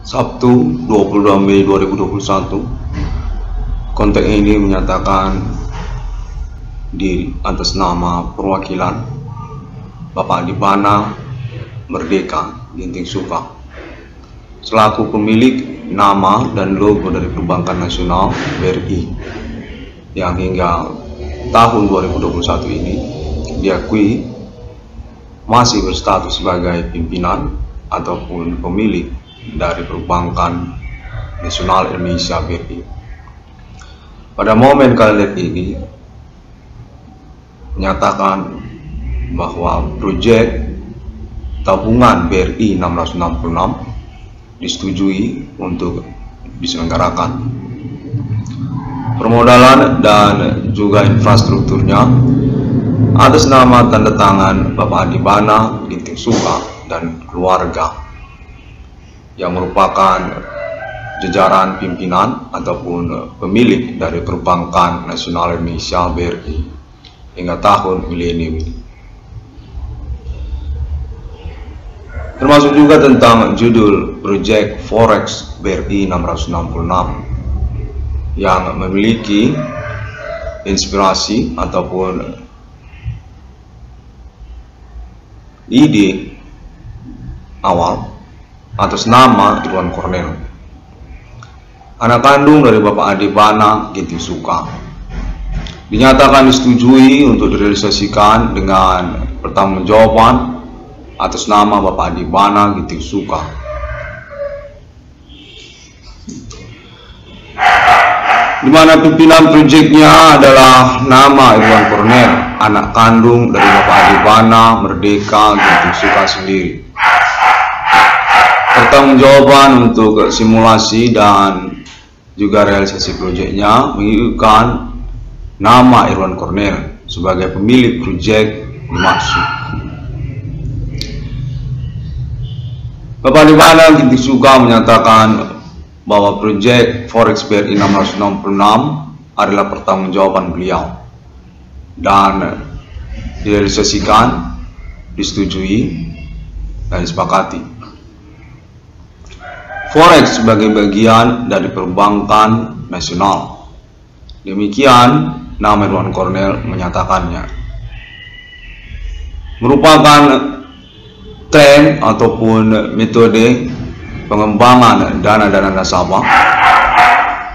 Sabtu 22 Mei 2021. Konten ini menyatakan diri atas nama perwakilan Bapak Adibana Merdeka Ginting Suka selaku pemilik nama dan logo dari Perbankan Nasional BRI yang hingga tahun 2021 ini diakui masih berstatus sebagai pimpinan ataupun pemilik dari Perbankan Nasional Indonesia BRI. Pada momen kali ini menyatakan bahwa proyek tabungan BRI 666 disetujui untuk diselenggarakan. Permodalan dan juga infrastrukturnya atas nama tanda tangan Bapak Adibana Ginting Suka dan keluarga yang merupakan jajaran pimpinan ataupun pemilik dari Perbankan Nasional Indonesia BRI hingga tahun milenium ini. Termasuk juga tentang judul proyek Forex BRI 666 yang memiliki inspirasi ataupun ide awal atas nama Irwan Cornel, anak kandung dari Bapak Adibana Ginting Suka. Dinyatakan disetujui untuk direalisasikan dengan pertanggungjawaban atas nama Bapak Adibana Ginting Suka. Di mana pimpinan proyeknya adalah nama Irwan Cornel, anak kandung dari Bapak Adibana Merdeka Ginting Suka sendiri. Pertanggungjawaban untuk simulasi dan juga realisasi proyeknya mengirimkan nama Irwan Cornel sebagai pemilik proyek dimaksud. Bapak Adibana Ginting Suka menyatakan bahwa proyek Forex BRI 666 adalah pertanggungjawaban beliau dan direalisasikan, disetujui, dan disepakati. Forex sebagai bagian dari Perbankan Nasional. Demikian nama Irwan Cornel menyatakannya. Merupakan tren ataupun metode pengembangan dana-dana nasabah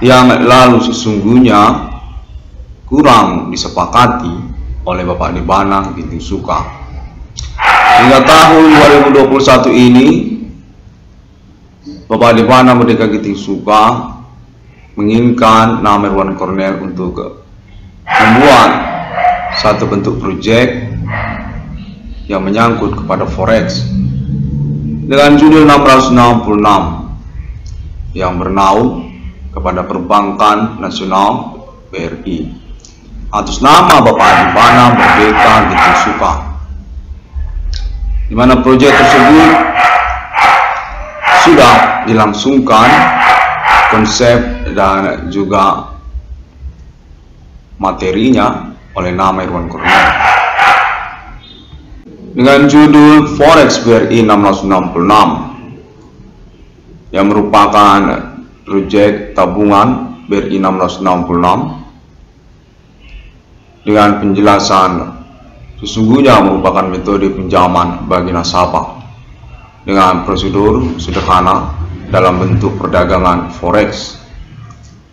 yang lalu sesungguhnya kurang disepakati oleh Bapak Adibana Ginting Suka. Hingga tahun 2021 ini Bapak Adibana Merdeka Ginting Suka menginginkan nama Irwan Cornel untuk membuat satu bentuk proyek yang menyangkut kepada Forex dengan judul 666 yang bernaung kepada Perbankan Nasional BRI atas nama Bapak Adibana Merdeka Ginting Suka, di mana proyek tersebut sudah dilangsungkan konsep dan juga materinya oleh nama Irwan Cornel dengan judul Forex BRI 666 yang merupakan proyek tabungan BRI 666 dengan penjelasan sesungguhnya merupakan metode pinjaman bagi nasabah dengan prosedur sederhana dalam bentuk perdagangan forex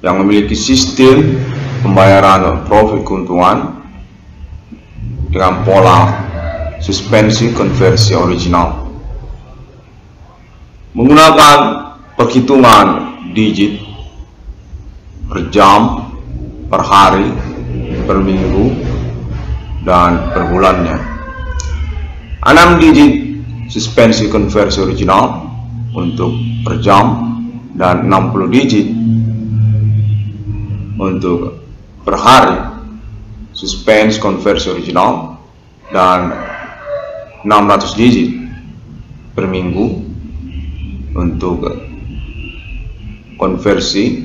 yang memiliki sistem pembayaran profit keuntungan dengan pola suspensi konversi original menggunakan perhitungan digit per jam, per hari, per minggu, dan per bulannya. 6 digit suspensi konversi original untuk per jam dan 60 digit untuk per hari suspensi konversi original dan 600 digit per minggu untuk konversi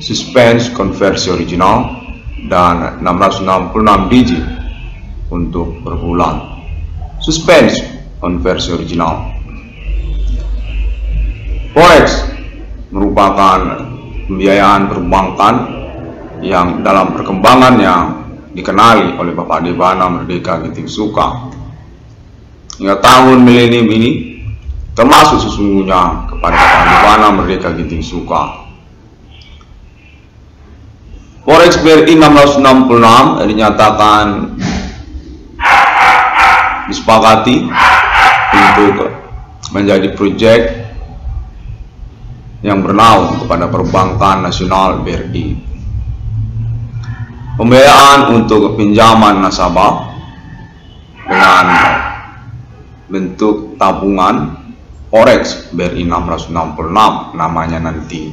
suspensi konversi original dan 666 digit untuk per bulan suspensi konversi original. Forex merupakan pembiayaan perbankan yang dalam perkembangannya dikenali oleh Bapak Adipana Merdeka Ginting Suka. Hingga tahun milenium ini termasuk sesungguhnya kepada Bapak Adipana Merdeka Ginting Suka. Forex BRI 1666 dinyatakan disepakati untuk menjadi proyek yang bernaung kepada Perbankan Nasional BRI. Pembiayaan untuk pinjaman nasabah dengan bentuk tabungan Forex BRI 1666 namanya nanti.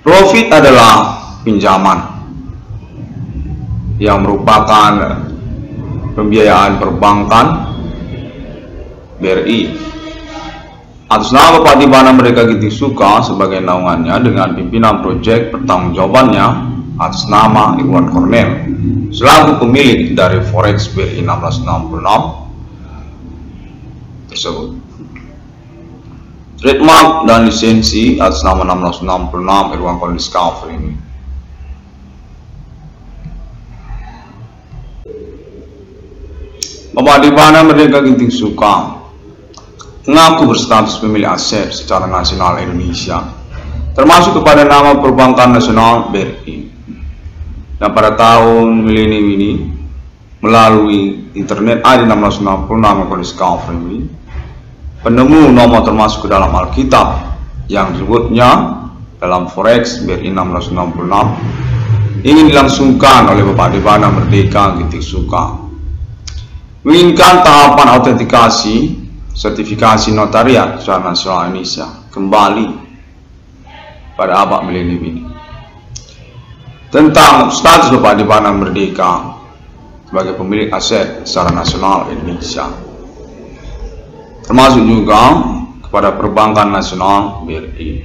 Profit adalah pinjaman yang merupakan pembiayaan perbankan BRI atas nama Bapak Adipana Merdeka Ginting Suka sebagai naungannya dengan pimpinan proyek pertanggungjawabannya atas nama Irwan Cornel selaku pemilik dari Forex BRI 1666 tersebut. Trademark dan lisensi atas nama 1666 Irwan Cornel Discovery ini. Bapak Adipana Merdeka Ginting Suka mengaku berstatus pemilik aset secara nasional Indonesia, termasuk kepada nama Perbankan Nasional BRI. Dan pada tahun milenium ini, melalui internet ID 1666 Discovery, penemu nomor termasuk ke dalam Alkitab yang disebutnya dalam Forex BRI 1666 ingin dilangsungkan oleh Bapak Adipana Merdeka Ginting Suka. Menginginkan tahapan autentikasi sertifikasi notariat secara nasional Indonesia kembali pada abad milenium ini tentang status Bapak Adipana Merdeka sebagai pemilik aset secara nasional Indonesia, termasuk juga kepada Perbankan Nasional BRI.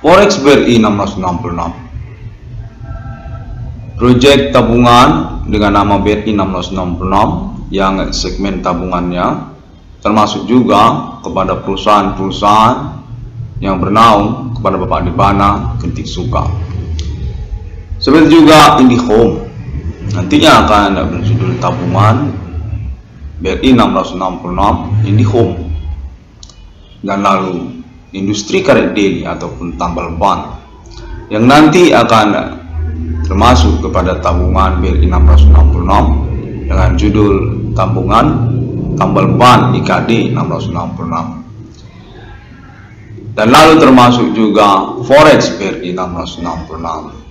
Forex BRI 1666 proyek tabungan dengan nama BRI 1666 yang segmen tabungannya termasuk juga kepada perusahaan-perusahaan yang bernaung kepada Bapak Adipana Ginting Suka. Seperti juga IndiHome nantinya akan berjudul tabungan BRI 1666 IndiHome, dan lalu industri karet daily ataupun tambal ban yang nanti akan termasuk kepada tabungan BRI 1666 dengan judul tabungan tambal ban IKD 1666, dan lalu termasuk juga Forex BRI 1666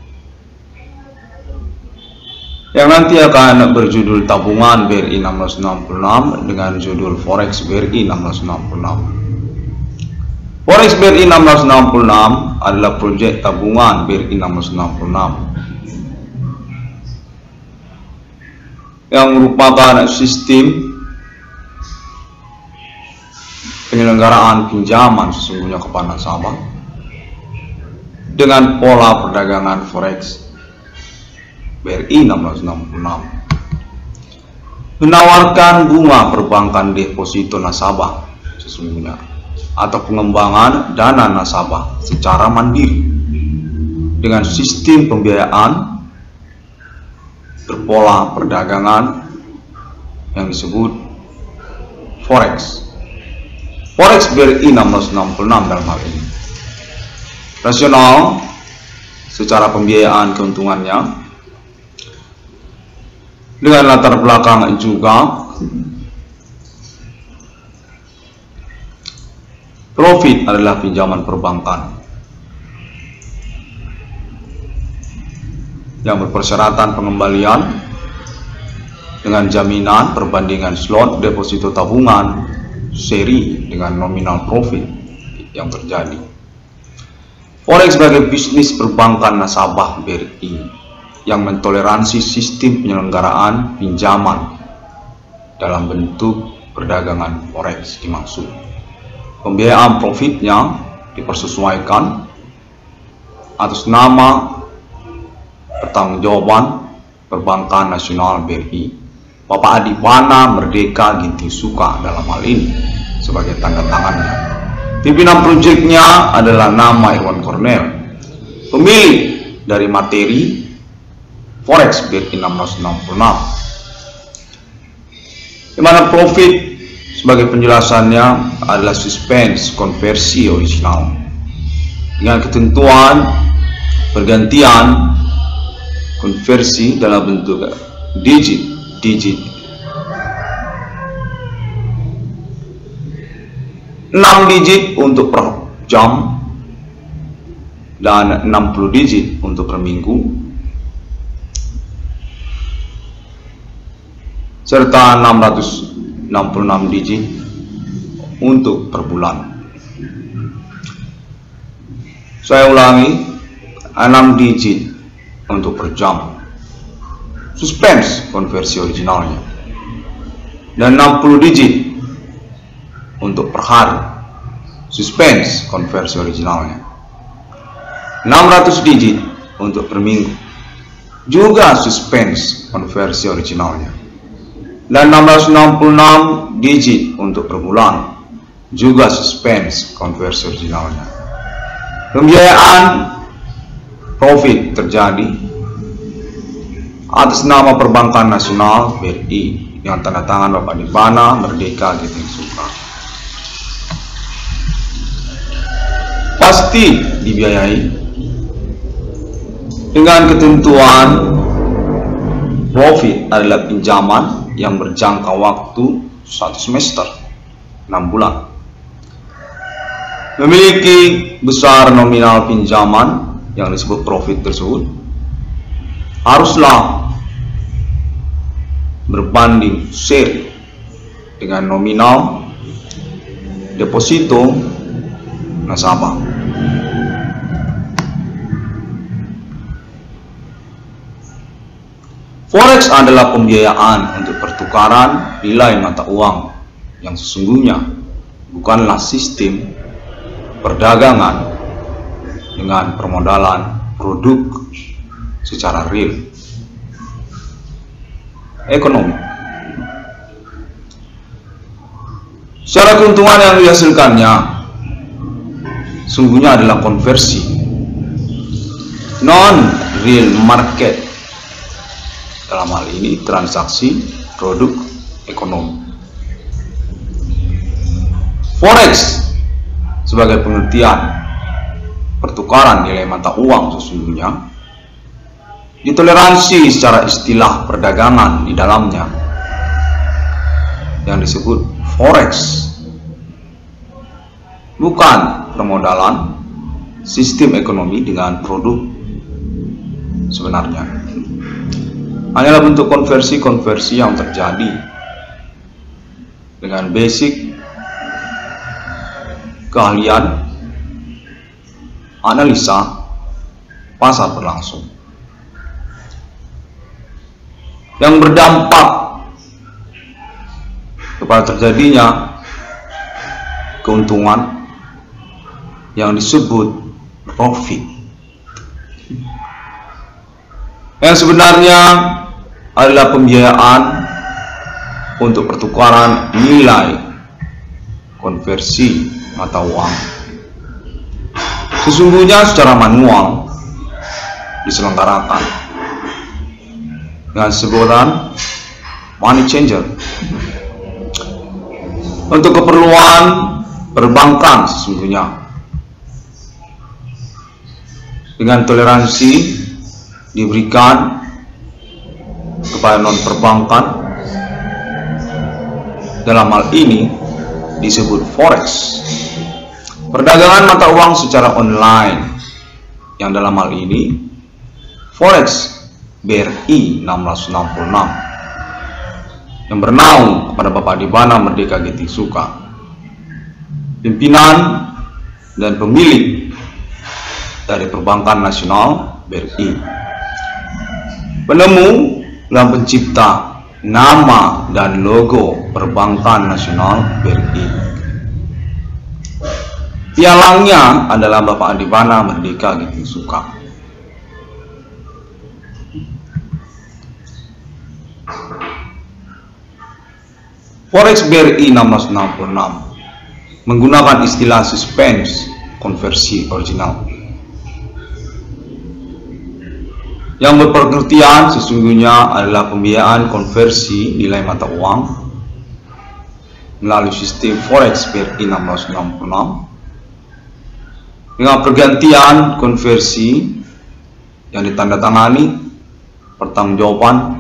yang nanti akan berjudul tabungan BRI 1666 dengan judul Forex BRI 1666. Forex BRI 1666 adalah proyek tabungan BRI 1666 yang merupakan sistem penyelenggaraan pinjaman sesungguhnya kepada nasabah dengan pola perdagangan Forex BRI 1666, menawarkan bunga perbankan deposito nasabah sesungguhnya atau pengembangan dana nasabah secara mandiri dengan sistem pembiayaan berpola perdagangan yang disebut Forex. Forex BRI 1666 dalam hal ini rasional secara pembiayaan keuntungannya dengan latar belakang juga profit adalah pinjaman perbankan yang berpersyaratan pengembalian dengan jaminan perbandingan slot deposito tabungan seri dengan nominal profit yang terjadi. Forex sebagai bisnis perbankan nasabah BRI yang mentoleransi sistem penyelenggaraan pinjaman dalam bentuk perdagangan Forex dimaksud. Pembiayaan profitnya dipersesuaikan atas nama pertanggungjawaban Perbankan Nasional BRI. Bapak Adipana Merdeka Ginting Suka dalam hal ini sebagai tanda tangannya. Pimpinan proyeknya adalah nama Irwan Cornel, pemilik dari materi Forex BRI 666, di mana profit sebagai penjelasannya adalah suspense konversi original dengan ketentuan pergantian konversi dalam bentuk digit 6 digit untuk per jam dan 60 digit untuk per minggu, serta 666 digit untuk per bulan. Saya ulangi, 6 digit untuk per jam, suspense konversi originalnya, dan 60 digit untuk per hari, suspense konversi originalnya, 600 digit untuk per minggu, juga suspense konversi originalnya, dan 666 digit untuk per bulan, juga suspense konversi originalnya. Pembiayaan profit terjadi atas nama Perbankan Nasional BRI yang tanda tangan Bapak Adipana Merdeka Ginting Suka. Pasti dibiayai dengan ketentuan profit adalah pinjaman yang berjangka waktu 1 semester 6 bulan, memiliki besar nominal pinjaman yang disebut profit tersebut haruslah berbanding seri dengan nominal deposito nasabah. Forex adalah pembiayaan untuk pertukaran nilai mata uang yang sesungguhnya bukanlah sistem perdagangan dengan permodalan produk secara real ekonomi. Secara keuntungan yang dihasilkannya sungguhnya adalah konversi non real market, dalam hal ini transaksi produk ekonomi. Forex sebagai pengertian pertukaran nilai mata uang sesungguhnya ditoleransi secara istilah perdagangan di dalamnya yang disebut forex, bukan permodalan sistem ekonomi dengan produk sebenarnya. Hanyalah bentuk konversi-konversi yang terjadi dengan basic keahlian analisa pasar berlangsung yang berdampak kepada terjadinya keuntungan yang disebut profit, yang sebenarnya adalah pembiayaan untuk pertukaran nilai konversi mata uang sesungguhnya secara manual diselenggarakan dengan sebutan money changer untuk keperluan perbankan sesungguhnya, dengan toleransi diberikan kepada non perbankan, dalam hal ini disebut forex, perdagangan mata uang secara online, yang dalam hal ini forex BRI 666 yang bernaung kepada Bapak Adipana Merdeka Ginting Suka, pimpinan dan pemilik dari Perbankan Nasional BRI, penemu dan pencipta nama dan logo Perbankan Nasional BRI. Pialangnya adalah Bapak Adipana Merdeka Ginting Suka. Forex BRI 1666 menggunakan istilah suspense konversi original yang berpengertian sesungguhnya adalah pembiayaan konversi nilai mata uang melalui sistem Forex BRI 1666 dengan pergantian konversi yang ditandatangani pertanggungjawaban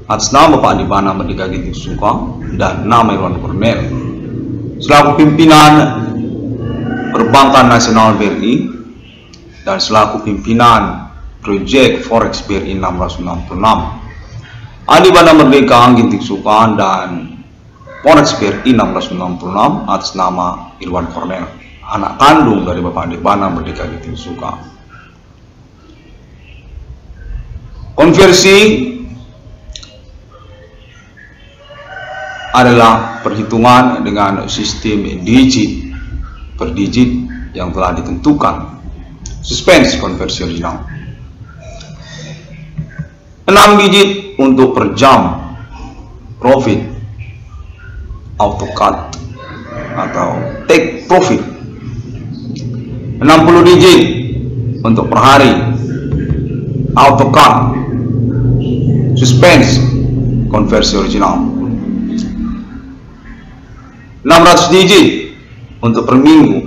atas nama Pak Adibana Merdeka Ginting Sukang dan nama Irwan Cornel selaku pimpinan Perbankan Nasional BRI dan selaku pimpinan proyek Forex BRI 1666 Adibana Merdeka Ginting Sukang dan Forex BRI 1666 atas nama Irwan Cornel, anak kandung dari Bapak Adibana Merdeka Ginting Sukang. Konversi adalah perhitungan dengan sistem digit per digit yang telah ditentukan. Suspense konversi original 6 digit untuk per jam profit AutoCAD atau take profit, 60 digit untuk per hari AutoCAD suspense konversi original, 600 digit untuk per minggu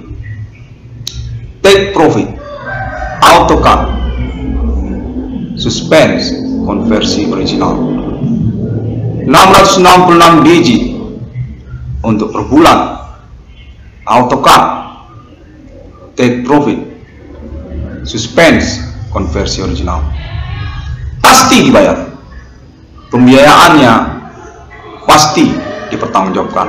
take profit AutoCAD suspense konversi original, 666 digit untuk per bulan AutoCAD take profit suspense konversi original. Pasti dibayar, pembiayaannya pasti dipertanggungjawabkan.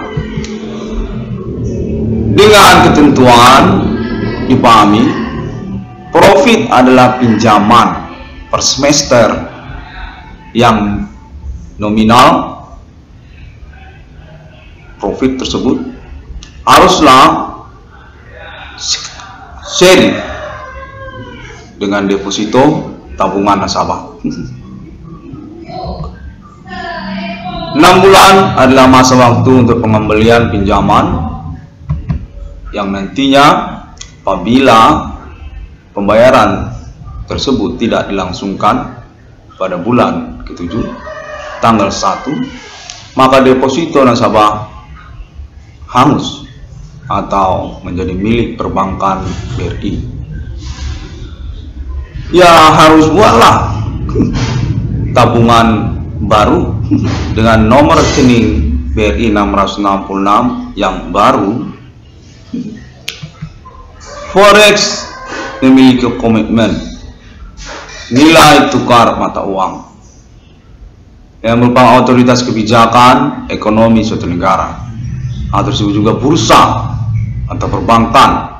Dengan ketentuan dipahami, profit adalah pinjaman per semester yang nominal profit tersebut haruslah seri dengan deposito tabungan nasabah. 6 bulan adalah masa waktu untuk pengembalian pinjaman yang nantinya apabila pembayaran tersebut tidak dilangsungkan pada bulan ke-7 tanggal 1, maka deposito nasabah hangus atau menjadi milik perbankan BRI. Ya harus buatlah tabungan baru dengan nomor rekening BRI 666 yang baru. Forex memiliki komitmen nilai tukar mata uang yang merupakan otoritas kebijakan ekonomi suatu negara atau disebut juga bursa atau perbankan,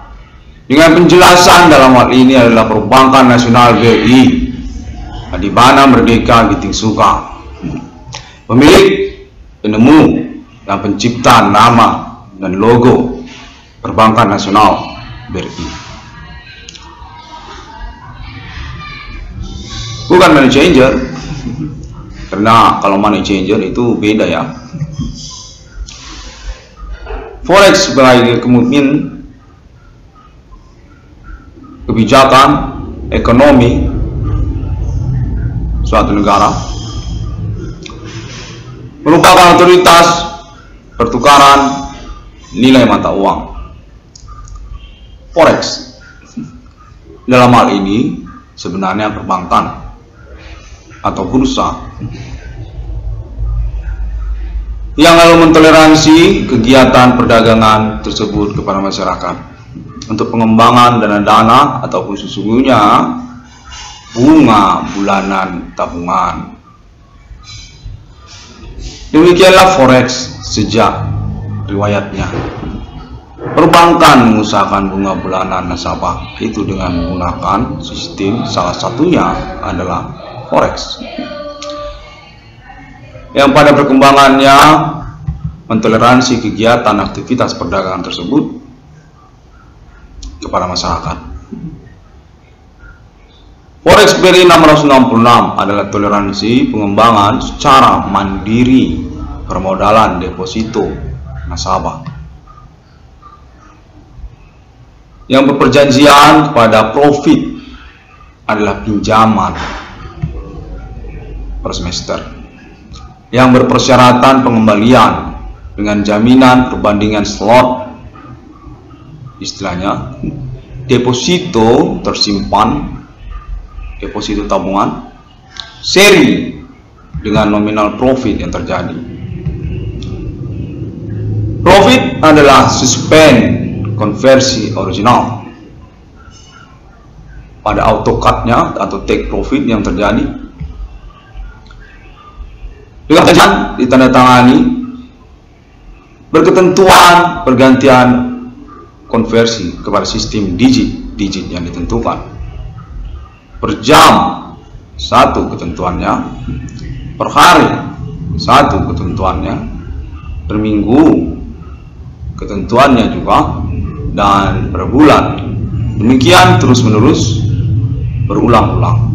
dengan penjelasan dalam hal ini adalah Perbankan Nasional BRI Adibana Merdeka Ginting Sukang, pemilik, penemu, dan pencipta nama dan logo Perbankan Nasional BRI. Bukan money changer, karena kalau money changer itu beda ya. Forex sebagai komitmen kebijakan ekonomi suatu negara, merupakan otoritas pertukaran nilai mata uang. Forex dalam hal ini sebenarnya perbankan atau bursa yang lalu mentoleransi kegiatan perdagangan tersebut kepada masyarakat untuk pengembangan dana-dana ataupun sesungguhnya bunga bulanan tabungan. Demikianlah Forex sejak riwayatnya. Perbankan mengusahakan bunga bulanan nasabah itu dengan menggunakan sistem, salah satunya adalah Forex, yang pada perkembangannya mentoleransi kegiatan aktivitas perdagangan tersebut kepada masyarakat. Forex BRI 666 adalah toleransi pengembangan secara mandiri permodalan deposito nasabah yang berperjanjian pada profit adalah pinjaman per semester yang berpersyaratan pengembalian dengan jaminan perbandingan slot, istilahnya deposito tersimpan, deposito tabungan seri dengan nominal profit yang terjadi. Profit adalah suspend konversi original pada AutoCAD-nya atau take profit yang terjadi dengan perjanjian ditandatangani berketentuan pergantian konversi kepada sistem digit yang ditentukan per jam satu ketentuannya, per hari satu ketentuannya, per minggu ketentuannya juga, dan per bulan. Demikian terus menerus berulang-ulang.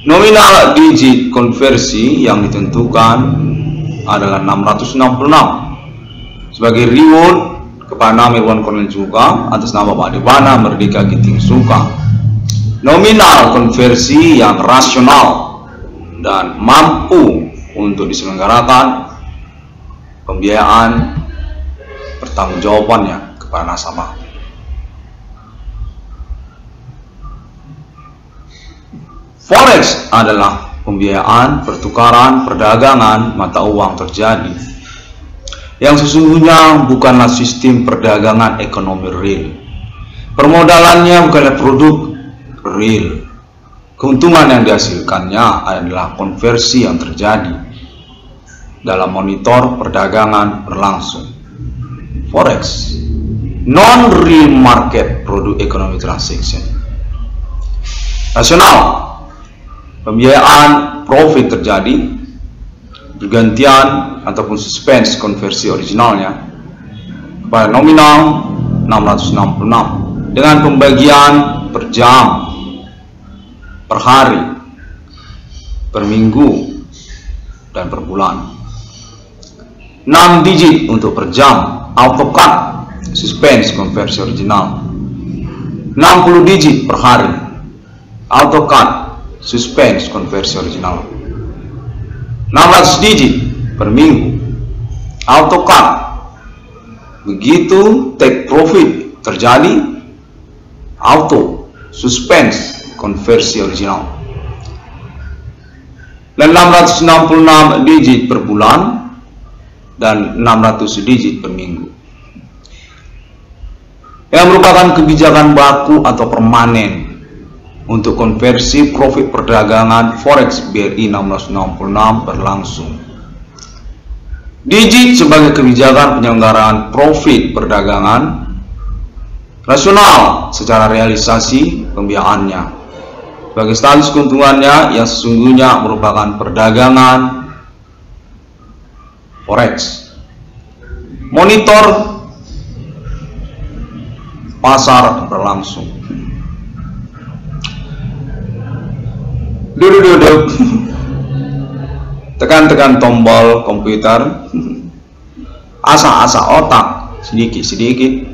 Nominal digit konversi yang ditentukan adalah 666 sebagai reward kepada nama Irwan Cornel juga atas nama Pak Debana Merdeka Ginting Suka. Nominal konversi yang rasional dan mampu untuk diselenggarakan pembiayaan pertanggungjawabannya kepada nasabah. Forex adalah pembiayaan, pertukaran, perdagangan mata uang terjadi yang sesungguhnya bukanlah sistem perdagangan ekonomi real. Permodalannya bukanlah produk real. Keuntungan yang dihasilkannya adalah konversi yang terjadi dalam monitor perdagangan berlangsung. Forex, non-real market product economic transaction. Rasional, pembiayaan profit terjadi, bergantian ataupun suspense konversi originalnya pada nominal 666 dengan pembagian per jam, per hari, per minggu, dan per bulan. 6 digit untuk per jam, AutoCAD suspense konversi original. 60 digit per hari, AutoCAD suspense konversi original. 600 digit per minggu, AutoCAD. Begitu take profit terjadi, auto suspense konversi original. Dan 666 digit per bulan dan 600 digit per minggu yang merupakan kebijakan baku atau permanen untuk konversi profit perdagangan Forex BRI 1666 berlangsung. Digit sebagai kebijakan penyelenggaraan profit perdagangan rasional secara realisasi pembiayaannya sebagai status keuntungannya yang sesungguhnya merupakan perdagangan Forex. Monitor pasar berlangsung. Duduk. Tekan-tekan tombol komputer. Asa-asa otak sedikit-sedikit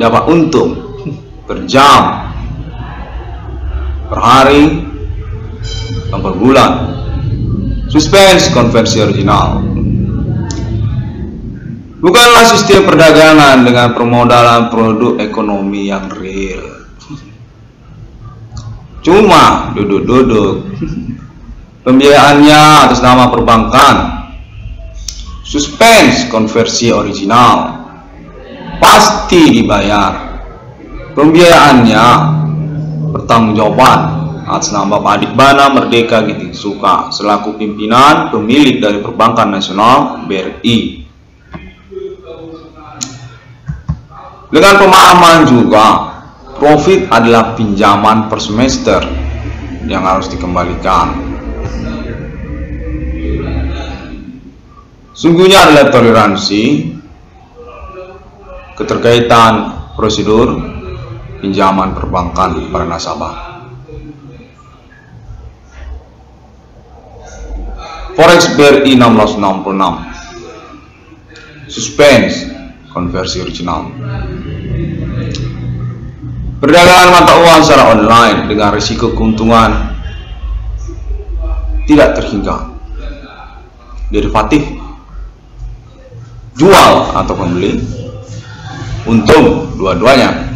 dapat untung per jam, per hari, dan per bulan. Suspense konversi original bukanlah sistem perdagangan dengan permodalan produk ekonomi yang real. Cuma duduk-duduk. Pembiayaannya atas nama perbankan. Suspense konversi original pasti dibayar. Pembiayaannya pertanggungjawaban atas nama Pak Debana Merdeka Ginting Suka selaku pimpinan pemilik dari Perbankan Nasional BRI. Dengan pemahaman juga, profit adalah pinjaman per semester yang harus dikembalikan. Sungguhnya adalah toleransi, keterkaitan prosedur pinjaman perbankan pada nasabah. Forex BRI 1666 suspense konversi original. Perdagangan mata uang secara online dengan risiko keuntungan tidak terhingga. Derivatif jual atau pembeli untung dua-duanya.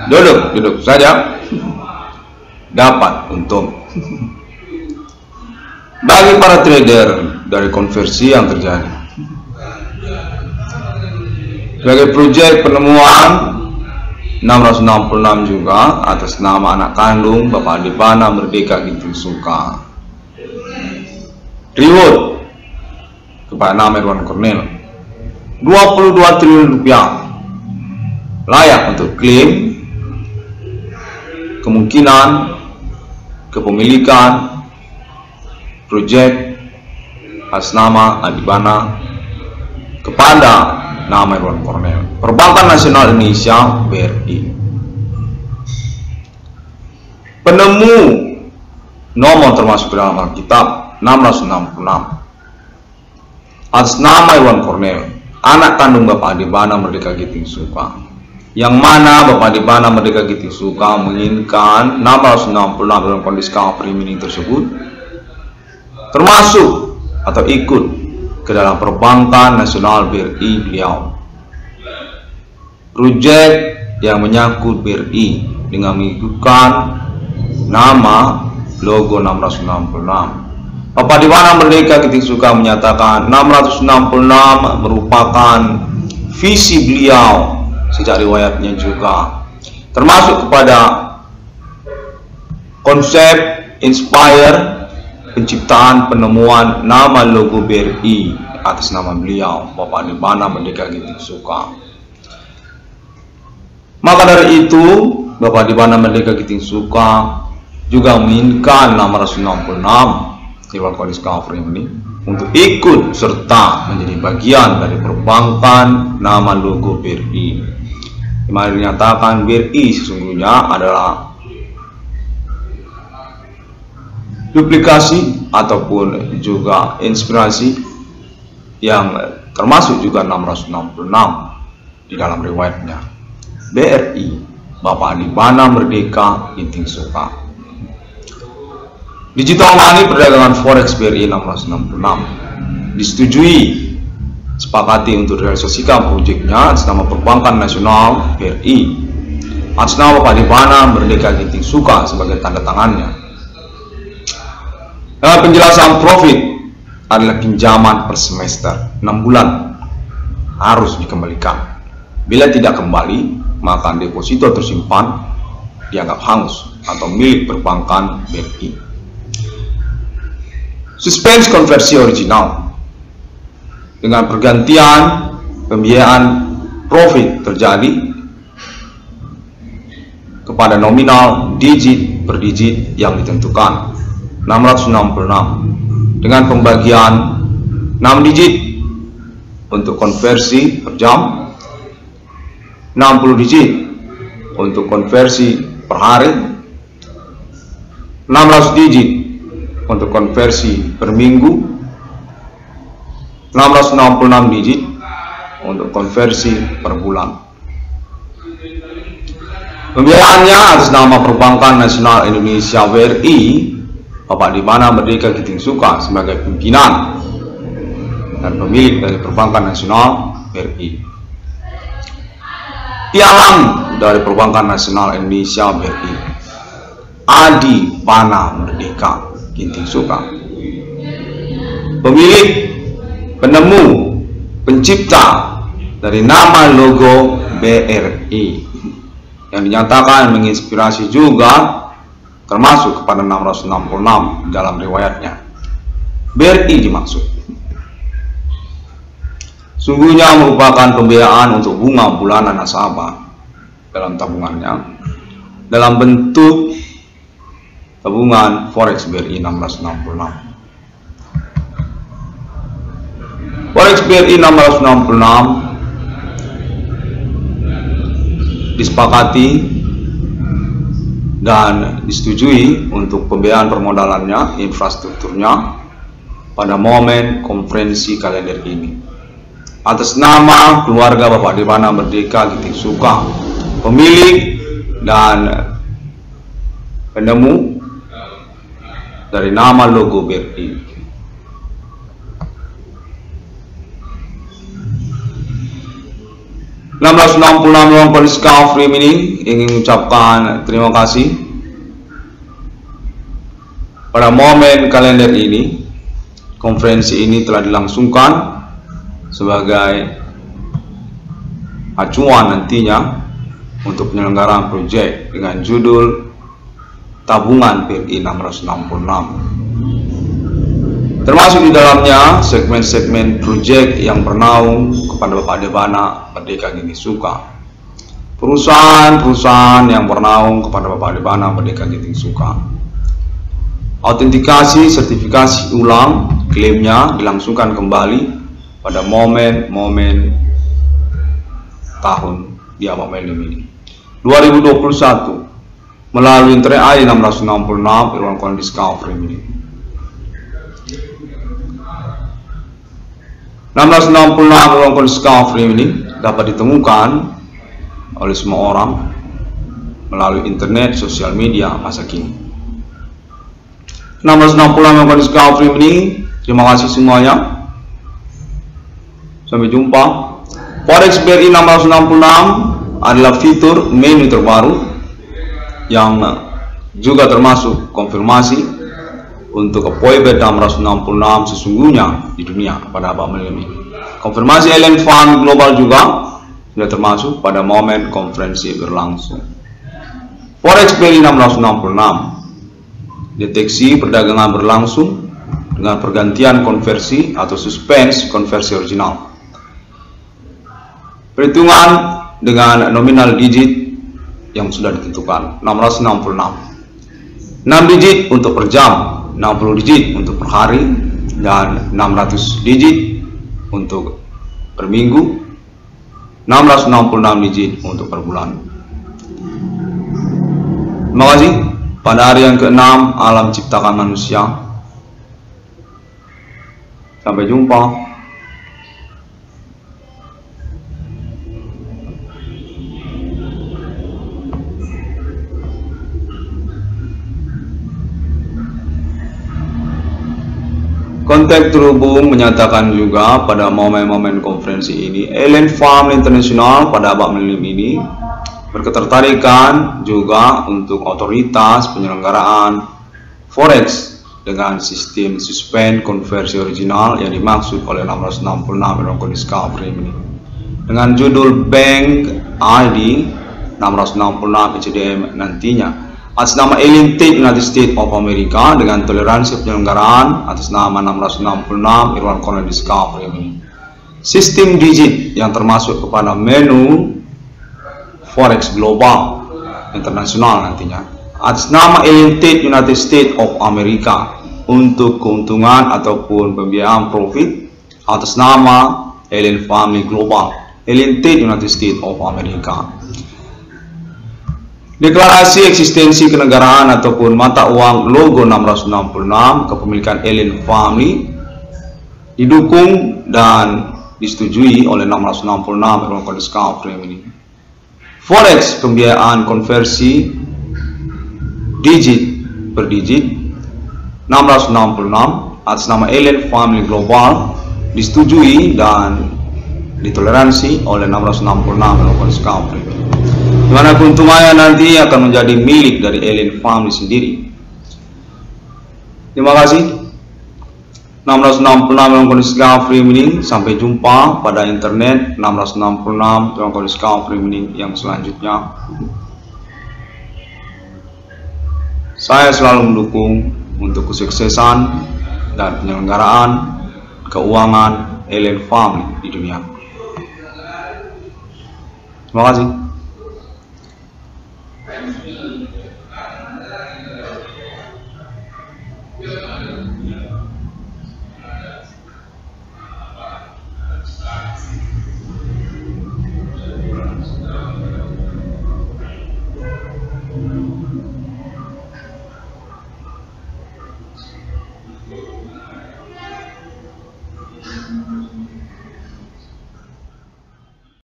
Duduk saja dapat untung. Bagi para trader dari konversi yang terjadi sebagai proyek penemuan 666 juga atas nama anak kandung Bapak Adibana Merdeka Ginting Suka. Reward kepada nama Irwan Cornel 22 triliun rupiah, layak untuk klaim kemungkinan kepemilikan proyek atas nama Adibana kepada nama Irwan Cornel. Perbankan Nasional Indonesia BRI. Penemu nomor termasuk dalam Alkitab 666 atas nama Irwan Cornel, anak kandung Bapak Adibana Merdeka Ginting Suka, yang mana Bapak Adibana Merdeka Ginting Suka menginginkan 666 dalam kondisi premium tersebut termasuk atau ikut ke dalam Perbankan Nasional BRI beliau. Proyek yang menyangkut BRI dengan mengikutkan nama logo 666. Bapak Adibana Merdeka Ginting Suka menyatakan 666 merupakan visi beliau sejak riwayatnya juga, termasuk kepada konsep inspire penciptaan penemuan nama logo BRI atas nama beliau Bapak Adibana Merdeka Ginting Suka. Maka dari itu Bapak Adibana Merdeka Ginting Suka juga menginginkan 666 Irwan Cornel ini untuk ikut serta menjadi bagian dari perbankan nama logo BRI. Di mana dinyatakan BRI sesungguhnya adalah duplikasi ataupun juga inspirasi yang termasuk juga 666 di dalam riwayatnya. BRI Bapak Adibana Merdeka Ginting Suka. Digital money perdagangan forex BRI 666 disetujui sepakati untuk realisasikan proyeknya atas nama Perbankan Nasional BRI atas nama Bapak Adibana Merdeka Ginting Suka sebagai tanda tangannya. Penjelasan profit adalah pinjaman per semester 6 bulan harus dikembalikan. Bila tidak kembali, maka deposito tersimpan dianggap hangus atau milik perbankan BRI. Suspense konversi original dengan pergantian pembiayaan profit terjadi kepada nominal digit per digit yang ditentukan 666 dengan pembagian 6 digit untuk konversi per jam, 60 digit untuk konversi per hari, 16 digit untuk konversi per minggu, 666 digit untuk konversi per bulan. Pembiayaannya atas nama Perbankan Nasional Indonesia BRI Bapak Adibana Merdeka Ginting Suka sebagai pimpinan dan pemilik dari Perbankan Nasional BRI. Pialang dari Perbankan Nasional Indonesia BRI Adibana Merdeka Ginting Suka, pemilik, penemu, pencipta dari nama logo BRI yang dinyatakan menginspirasi juga termasuk kepada 666 dalam riwayatnya. BRI dimaksud sungguhnya merupakan pembiayaan untuk bunga bulanan nasabah dalam tabungannya dalam bentuk tabungan forex BRI 666. Forex BRI 666 disepakati dan disetujui untuk pembiayaan permodalannya, infrastrukturnya pada momen konferensi kalender ini. Atas nama keluarga Bapak Debana Merdeka Giting Suka, pemilik dan penemu dari nama logo BRI. 1666 Ruang Poliska Frame ini ingin mengucapkan terima kasih pada momen kalender ini. Konferensi ini telah dilangsungkan sebagai acuan nantinya untuk penyelenggaraan proyek dengan judul Tabungan BRI 666, termasuk di dalamnya segmen-segmen proyek yang bernaung kepada Bapak Debana Merdeka Giting Suka, perusahaan-perusahaan yang bernaung kepada Bapak Debana Merdeka Giting Suka. Autentikasi sertifikasi ulang klaimnya dilangsungkan kembali pada momen-momen tahun Diama Milim ini 2021 melalui internet ID 1666 Irwan Kondiska Frame ini. 1666 Irwan Kondiska Frame ini dapat ditemukan oleh semua orang melalui internet, sosial media masa kini. 1666 Irwan Kondiska Frame ini, terima kasih semuanya. Sampai jumpa. Forex BRI 666 adalah fitur menu terbaru yang juga termasuk konfirmasi untuk appointment 666 sesungguhnya di dunia pada Bapak Milim ini. Konfirmasi Alien Fund Global juga sudah termasuk pada momen konferensi berlangsung. Forex BRI 666 deteksi perdagangan berlangsung dengan pergantian konversi atau suspense konversi original. Perhitungan dengan nominal digit yang sudah ditentukan 666. 6 digit untuk per jam, 60 digit untuk per hari, dan 600 digit untuk per minggu, 666 digit untuk per bulan. Terima kasih. Pada hari yang ke-6 alam ciptakan manusia. Sampai jumpa. Kontak terhubung menyatakan juga pada momen-momen konferensi ini, Alien Fund International pada Bapak Milim ini berketertarikan juga untuk otoritas penyelenggaraan Forex dengan sistem suspend konversi original yang dimaksud oleh 666 Irwan Kondiska Frame ini dengan judul Bank ID 666 ECDM nantinya atas nama Alien Tech United States of America dengan toleransi penyelenggaraan atas nama 666 Irwan Kondiska Frame ini. Sistem digit yang termasuk kepada menu Forex Global Internasional nantinya atas nama Alien Tech United States of America untuk keuntungan ataupun pembiayaan profit atas nama Alien Family Global Alien Tech United States of America. Deklarasi eksistensi kenegaraan ataupun mata uang logo 666 kepemilikan Alien Family didukung dan disetujui oleh 666 Irwan Kondiska Frame ini. Forex pembiayaan konversi digit per digit 666 atas nama Alien Family Global disetujui dan ditoleransi oleh 666 Irwan Kondiska Frame, di mana keuntungannya nanti akan menjadi milik dari Alien Family sendiri. Terima kasih. 666 Irwan Kondiska Frame ini, sampai jumpa pada internet 666 Irwan Kondiska Frame ini yang selanjutnya. Saya selalu mendukung untuk kesuksesan dan penyelenggaraan keuangan Alien Family di dunia. Terima kasih.